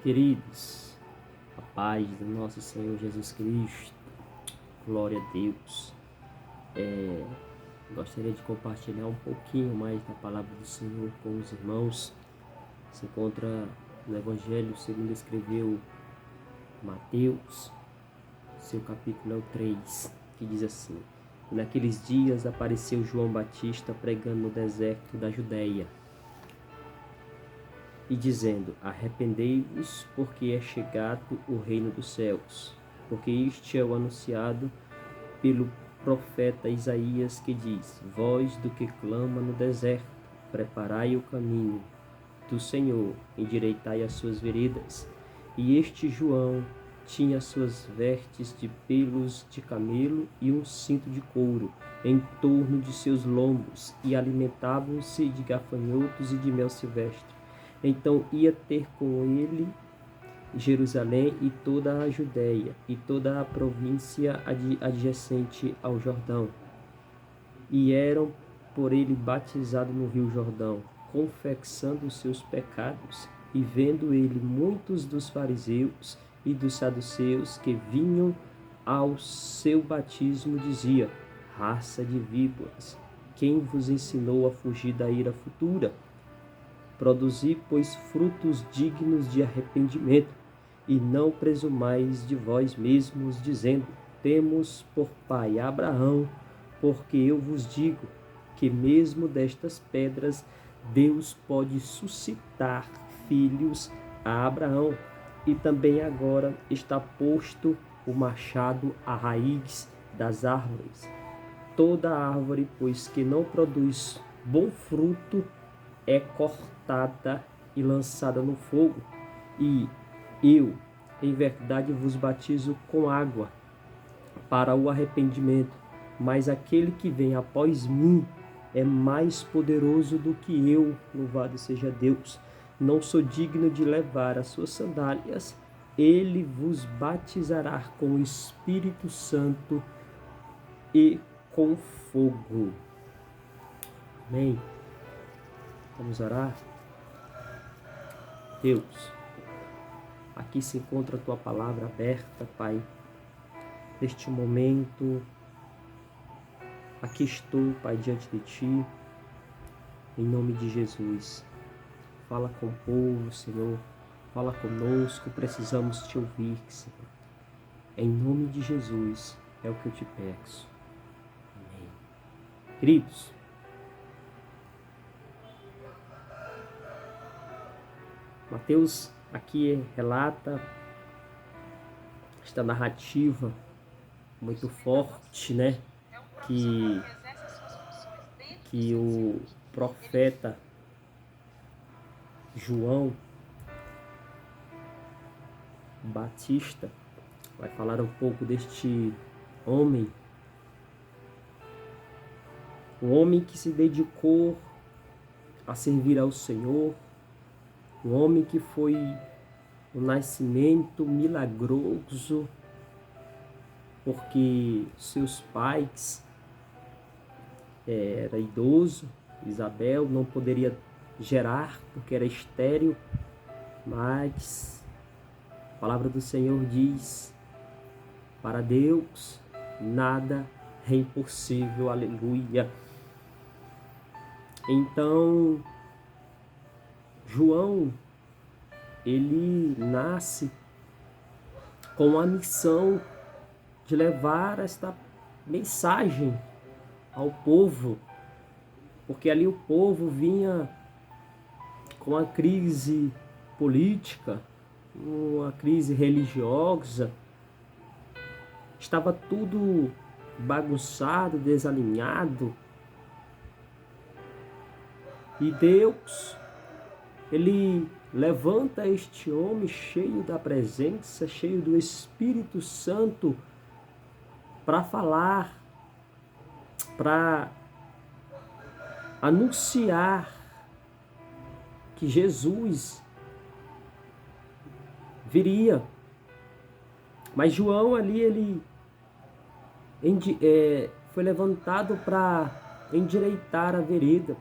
Queridos, a paz do nosso Senhor Jesus Cristo, glória a Deus. Gostaria de compartilhar um pouquinho mais da palavra do Senhor com os irmãos. Se encontra no Evangelho segundo escreveu Mateus, seu capítulo é o 3, que diz assim: Naqueles dias apareceu João Batista pregando no deserto da Judeia e dizendo: Arrependei-vos, porque é chegado o reino dos céus. Porque este é o anunciado pelo profeta Isaías, que diz: Voz do que clama no deserto, preparai o caminho do Senhor, endireitai as suas veredas. E este João tinha suas vestes de pelos de camelo e um cinto de couro em torno de seus lombos, e alimentavam-se de gafanhotos e de mel silvestre. Então ia ter com ele Jerusalém e toda a Judéia e toda a província adjacente ao Jordão. E eram por ele batizados no rio Jordão, confessando os seus pecados. E vendo ele muitos dos fariseus e dos saduceus que vinham ao seu batismo, dizia: Raça de víboras, quem vos ensinou a fugir da ira futura? Produzi, pois, frutos dignos de arrependimento, e não presumais de vós mesmos, dizendo: Temos por pai Abraão, porque eu vos digo que mesmo destas pedras Deus pode suscitar filhos a Abraão. E também agora está posto o machado à raiz das árvores. Toda árvore, pois, que não produz bom fruto, é cortada e lançada no fogo. E eu, em verdade, vos batizo com água para o arrependimento, mas aquele que vem após mim é mais poderoso do que eu, louvado seja Deus. Não sou digno de levar as suas sandálias. Ele vos batizará com o Espírito Santo e com fogo. Amém. Vamos orar? Deus, aqui se encontra a tua palavra aberta, Pai. Neste momento, aqui estou, Pai, diante de Ti, em nome de Jesus. Fala com o povo, Senhor. Fala conosco, precisamos Te ouvir, Senhor. Em nome de Jesus, é o que eu Te peço. Amém. Queridos, Mateus aqui relata esta narrativa muito forte, né? Que o profeta João Batista vai falar um pouco deste homem, um homem que se dedicou a servir ao Senhor, um homem que foi um nascimento milagroso, porque seus pais era idoso, Isabel não poderia gerar porque era estéril, mas a palavra do Senhor diz: para Deus nada é impossível, aleluia. Então, João, ele nasce com a missão de levar esta mensagem ao povo, porque ali o povo vinha com a crise política, uma crise religiosa, estava tudo bagunçado, desalinhado, e Deus, Ele levanta este homem cheio da presença, cheio do Espírito Santo, para falar, para anunciar que Jesus viria. Mas João ali, ele foi levantado para endireitar a vereda,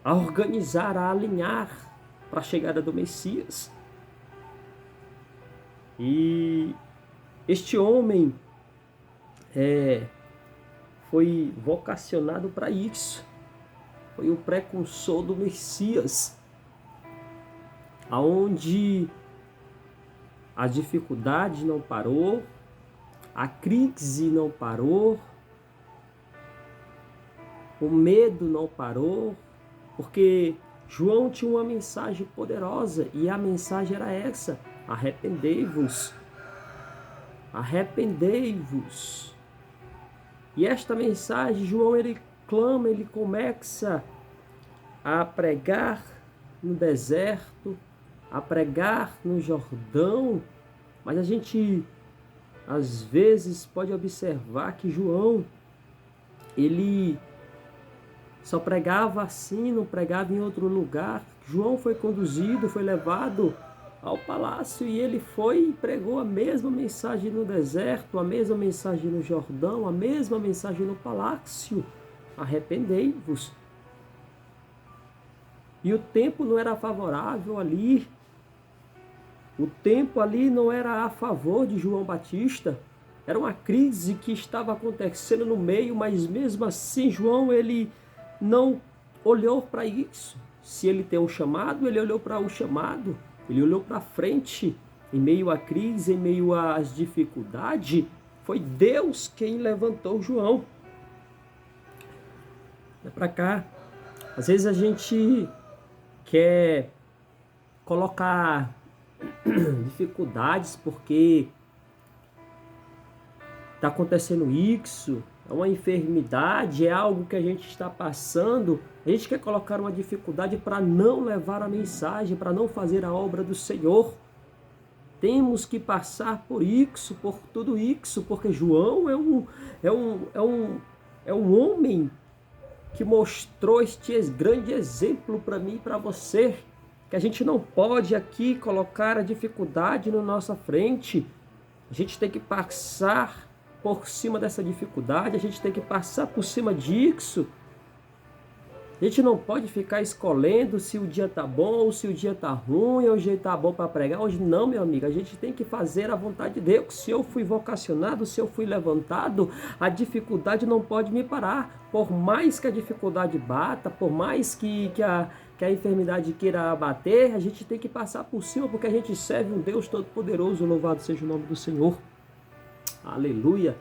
a organizar, a alinhar para a chegada do Messias. E este homem foi vocacionado para isso. Foi o precursor do Messias, aonde a dificuldade não parou, a crise não parou, o medo não parou, porque João tinha uma mensagem poderosa e a mensagem era essa: arrependei-vos, arrependei-vos. E esta mensagem, João, ele clama, ele começa a pregar no deserto, a pregar no Jordão, mas a gente às vezes pode observar que João, ele só pregava assim, não pregava em outro lugar. João foi conduzido, foi levado ao palácio e ele foi e pregou a mesma mensagem no deserto, a mesma mensagem no Jordão, a mesma mensagem no palácio: arrependei-vos. E o tempo não era favorável ali. O tempo ali não era a favor de João Batista. Era uma crise que estava acontecendo no meio, mas mesmo assim João, ele não olhou para isso. Se ele tem um chamado, ele olhou para o chamado. Ele olhou para frente. Em meio à crise, em meio às dificuldades, foi Deus quem levantou João. É para cá. Às vezes a gente quer colocar dificuldades porque está acontecendo isso, é uma enfermidade, é algo que a gente está passando. A gente quer colocar uma dificuldade para não levar a mensagem, para não fazer a obra do Senhor. Temos que passar por isso, por tudo isso, porque João é um homem que mostrou este grande exemplo para mim e para você, que a gente não pode aqui colocar a dificuldade na nossa frente. A gente tem que passar por cima dessa dificuldade, a gente tem que passar por cima disso. A gente não pode ficar escolhendo se o dia está bom ou se o dia está ruim, hoje está bom para pregar, hoje não, meu amigo. A gente tem que fazer a vontade de Deus. Se eu fui vocacionado, se eu fui levantado, a dificuldade não pode me parar. Por mais que a dificuldade bata, por mais que a enfermidade queira abater, a gente tem que passar por cima, porque a gente serve um Deus Todo-Poderoso. Louvado seja o nome do Senhor. Aleluia.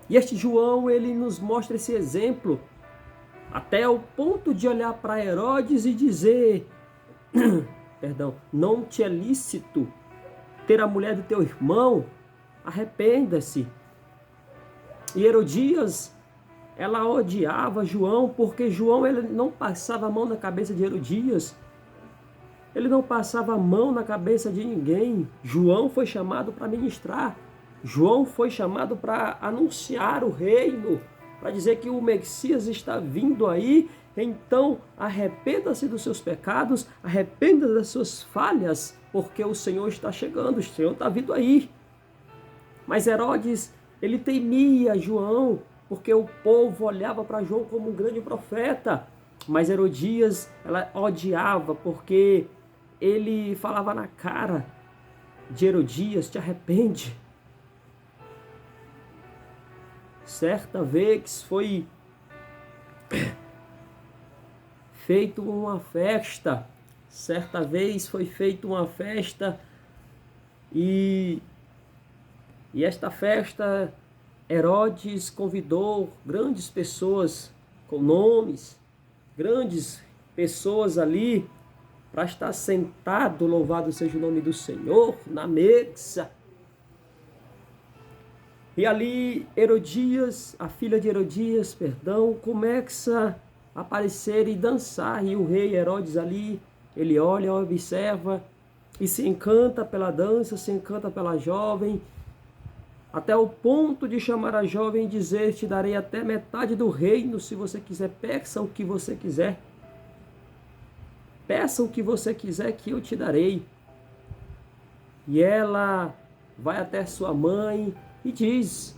E este João, ele nos mostra esse exemplo, até o ponto de olhar para Herodes e dizer, perdão, não te é lícito ter a mulher do teu irmão, arrependa-se. E Herodias, ela odiava João, porque João, ele não passava a mão na cabeça de Herodias, ele não passava a mão na cabeça de ninguém. João foi chamado para ministrar, João foi chamado para anunciar o reino, para dizer que o Messias está vindo aí. Então arrependa-se dos seus pecados, arrependa das suas falhas, porque o Senhor está chegando, o Senhor está vindo aí. Mas Herodes, ele temia João, porque o povo olhava para João como um grande profeta. Mas Herodias, ela odiava, porque ele falava na cara de Herodias: te arrepende. Certa vez foi feita uma festa, e esta festa Herodes convidou grandes pessoas com nomes, grandes pessoas ali para estar sentado, louvado seja o nome do Senhor, na mesa. E ali Herodias, a filha de Herodias, começa a aparecer e dançar. E o rei Herodes ali, ele olha, observa e se encanta pela dança, se encanta pela jovem, até o ponto de chamar a jovem e dizer: te darei até metade do reino se você quiser, peça o que você quiser. Peça o que você quiser que eu te darei. E ela vai até sua mãe e diz: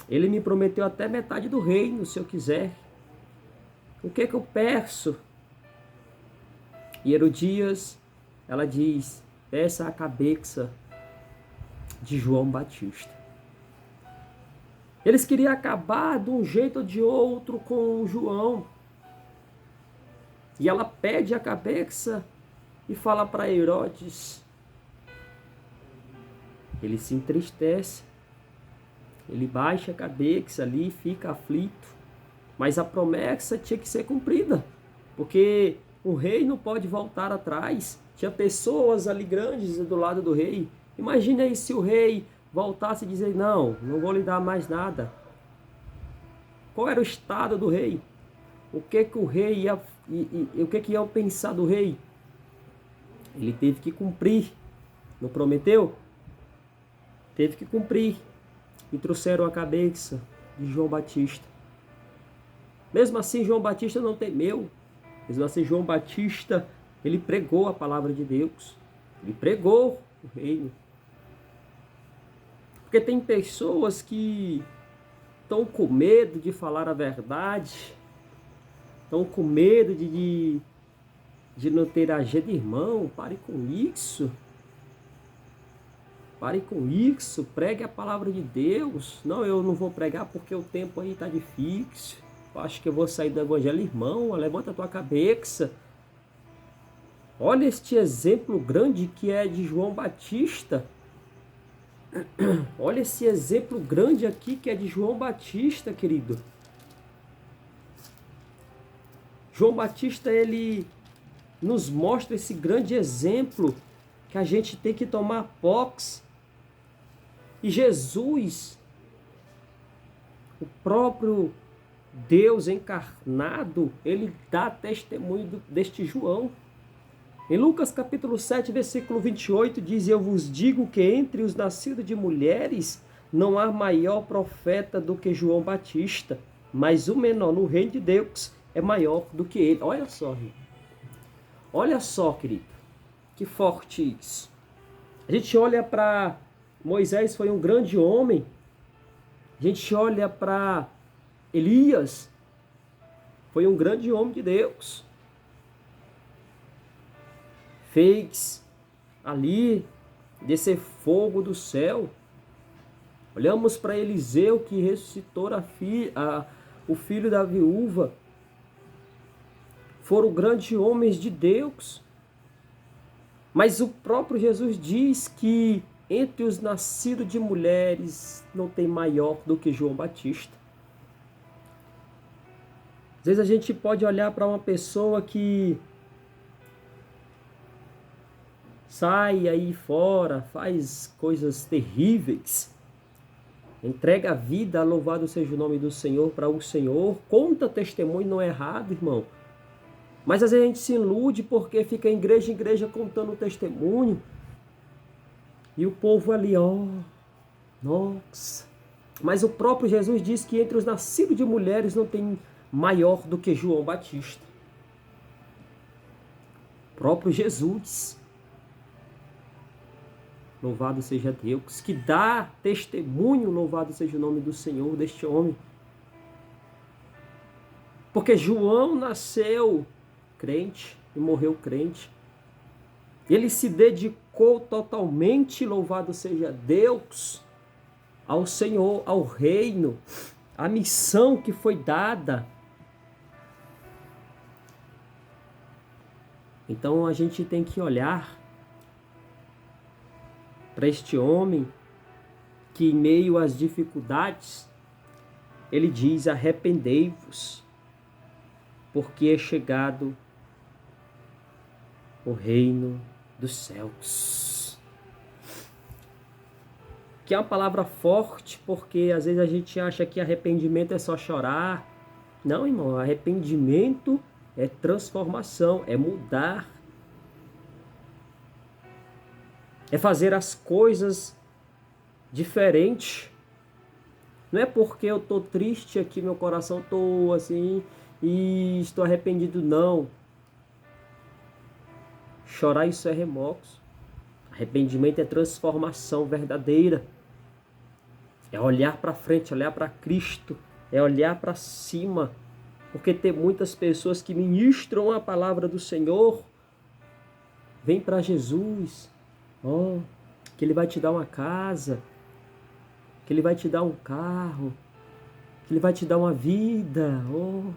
ele me prometeu até metade do reino, se eu quiser. O que é que eu peço? E Herodias, ela diz, essa é a cabeça de João Batista. Eles queriam acabar de um jeito ou de outro com João. E ela pede a cabeça e fala para Herodes. Ele se entristece. Ele baixa a cabeça ali, fica aflito. Mas a promessa tinha que ser cumprida. Porque o rei não pode voltar atrás. Tinha pessoas ali grandes do lado do rei. Imagina aí se o rei voltasse e dizer, não vou lhe dar mais nada. Qual era o estado do rei? O que o rei ia, o que iam pensar do rei? Ele teve que cumprir. Não prometeu? Teve que cumprir. E trouxeram a cabeça de João Batista. Mesmo assim, João Batista não temeu. Mesmo assim, João Batista, ele pregou a palavra de Deus. Ele pregou o reino. Porque tem pessoas que estão com medo de falar a verdade. Estão com medo de não ter agenda. Irmão, pare com isso. Pare com isso. Pregue a palavra de Deus. Não, eu não vou pregar porque o tempo aí está difícil. Eu acho que eu vou sair do evangelho. Irmão, levanta a tua cabeça. Olha este exemplo grande que é de João Batista. Olha esse exemplo grande aqui que é de João Batista, querido. João Batista, ele nos mostra esse grande exemplo que a gente tem que tomar posse. E Jesus, o próprio Deus encarnado, ele dá testemunho deste João. Em Lucas capítulo 7, versículo 28, diz, eu vos digo que entre os nascidos de mulheres não há maior profeta do que João Batista, mas o menor no reino de Deus é maior do que ele. Olha só, irmão. Olha só, querido, que forte isso. A gente olha para Moisés, foi um grande homem. A gente olha para Elias, foi um grande homem de Deus. Fez ali descer fogo do céu. Olhamos para Eliseu, que ressuscitou o filho da viúva. Foram grandes homens de Deus. Mas o próprio Jesus diz que entre os nascidos de mulheres não tem maior do que João Batista. Às vezes a gente pode olhar para uma pessoa que sai aí fora, faz coisas terríveis, entrega a vida, louvado seja o nome do Senhor, para o Senhor, conta testemunho, não é errado, irmão. Mas às vezes a gente se ilude porque fica igreja em igreja contando testemunho. E o povo ali, nossa. Mas o próprio Jesus diz que entre os nascidos de mulheres não tem maior do que João Batista. O próprio Jesus. Louvado seja Deus, que dá testemunho, louvado seja o nome do Senhor, deste homem. Porque João nasceu crente e morreu crente. Ele se dedicou totalmente, louvado seja Deus, ao Senhor, ao reino, à missão que foi dada. Então a gente tem que olhar para este homem que, em meio às dificuldades, ele diz, arrependei-vos, porque é chegado o reino dos céus. Que é uma palavra forte, porque às vezes a gente acha que arrependimento é só chorar. Não, irmão, arrependimento é transformação, é mudar. É fazer as coisas diferentes. Não é porque eu estou triste aqui, meu coração estou assim e estou arrependido, não. Chorar, isso é remorso. Arrependimento é transformação verdadeira. É olhar para frente, olhar para Cristo. É olhar para cima. Porque tem muitas pessoas que ministram a palavra do Senhor, Vem para Jesus. Oh, que Ele vai te dar uma casa, que Ele vai te dar um carro, que Ele vai te dar uma vida. Oh.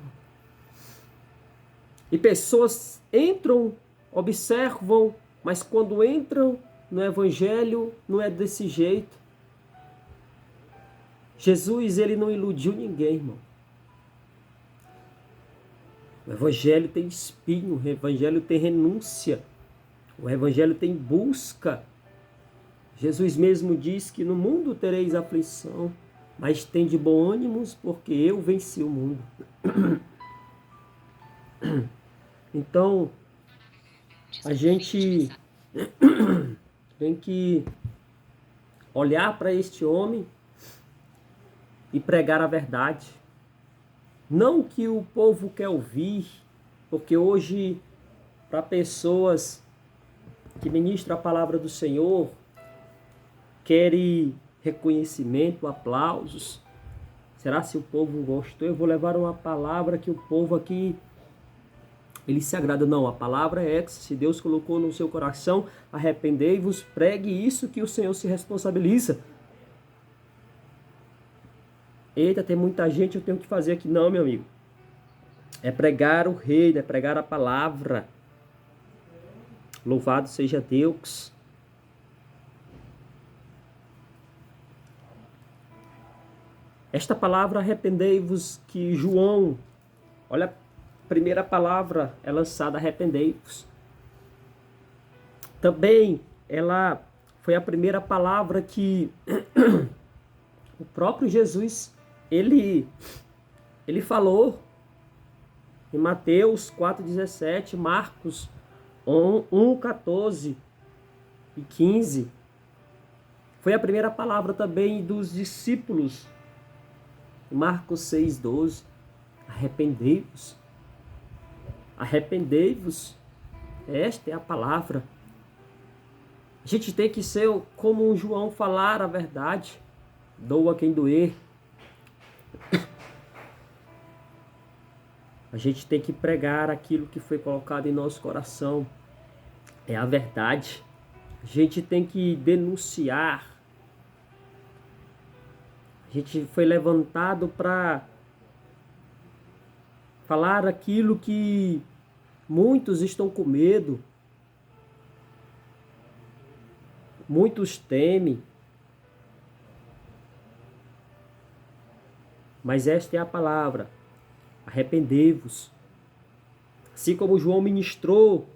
E pessoas entram, observam, mas quando entram no Evangelho, não é desse jeito. Jesus, ele não iludiu ninguém, irmão. O Evangelho tem espinho, o Evangelho tem renúncia, o Evangelho tem busca. Jesus mesmo diz que no mundo tereis aflição, mas tem de bom ânimo, porque eu venci o mundo. Então, a gente tem que olhar para este homem e pregar a verdade. Não o que o povo quer ouvir, porque hoje, para pessoas que ministram a palavra do Senhor, querem reconhecimento, aplausos. Será se o povo gostou? Eu vou levar uma palavra que o povo aqui, ele se agrada. Não, a palavra é essa. Se Deus colocou no seu coração, arrependei-vos, pregue isso que o Senhor se responsabiliza. Eita, tem muita gente, eu tenho que fazer aqui. Não, meu amigo. É pregar o reino, é pregar a palavra. Louvado seja Deus. Esta palavra, arrependei-vos, que João, olha, a primeira palavra é lançada, arrependei-vos. Também, ela foi a primeira palavra que o próprio Jesus, ele falou em Mateus 4,17, Marcos 1,14 e 15. Foi a primeira palavra também dos discípulos. Marcos 6,12. Arrependei-vos. Arrependei-vos. Esta é a palavra. A gente tem que ser como um João, falar a verdade. Doa quem doer. A gente tem que pregar aquilo que foi colocado em nosso coração. É a verdade. A gente tem que denunciar. A gente foi levantado para falar aquilo que muitos estão com medo. Muitos temem. Mas esta é a palavra. Arrependei-vos. Assim como João ministrou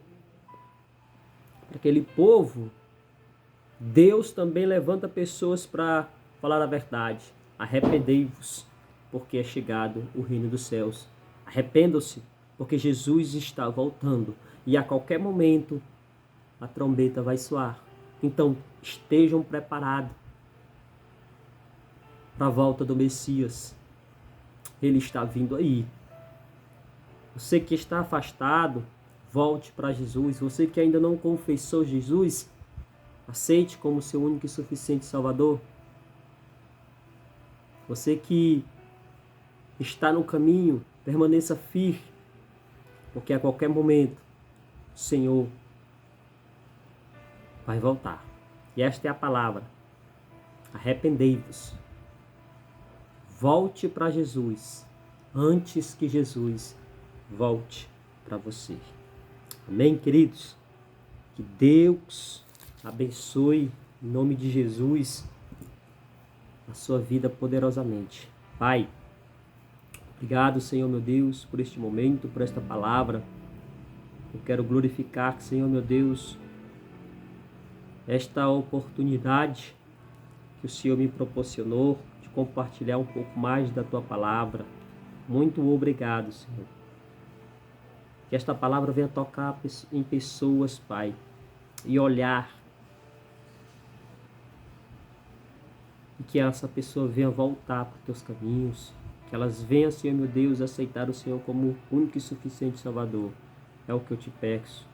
para aquele povo, Deus também levanta pessoas para falar a verdade. Arrependei-vos, porque é chegado o reino dos céus. Arrependam-se, porque Jesus está voltando. E a qualquer momento a trombeta vai soar. Então estejam preparados para a volta do Messias. Ele está vindo aí. Você que está afastado, volte para Jesus. Você que ainda não confessou Jesus, aceite como seu único e suficiente Salvador. Você que está no caminho, permaneça firme, porque a qualquer momento o Senhor vai voltar. E esta é a palavra. Arrependei-vos. Volte para Jesus antes que Jesus volte para você. Amém, queridos? Que Deus abençoe, em nome de Jesus, a sua vida poderosamente. Pai, obrigado, Senhor meu Deus, por este momento, por esta palavra. Eu quero glorificar, Senhor meu Deus, esta oportunidade que o Senhor me proporcionou de compartilhar um pouco mais da Tua palavra. Muito obrigado, Senhor. Que esta palavra venha tocar em pessoas, Pai, e olhar. E que essa pessoa venha voltar para os Teus caminhos. Que elas venham, Senhor meu Deus, aceitar o Senhor como único e suficiente Salvador. É o que eu te peço,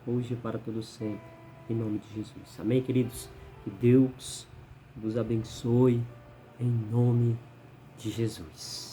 hoje e para todo sempre, em nome de Jesus. Amém, queridos? Que Deus vos abençoe, em nome de Jesus.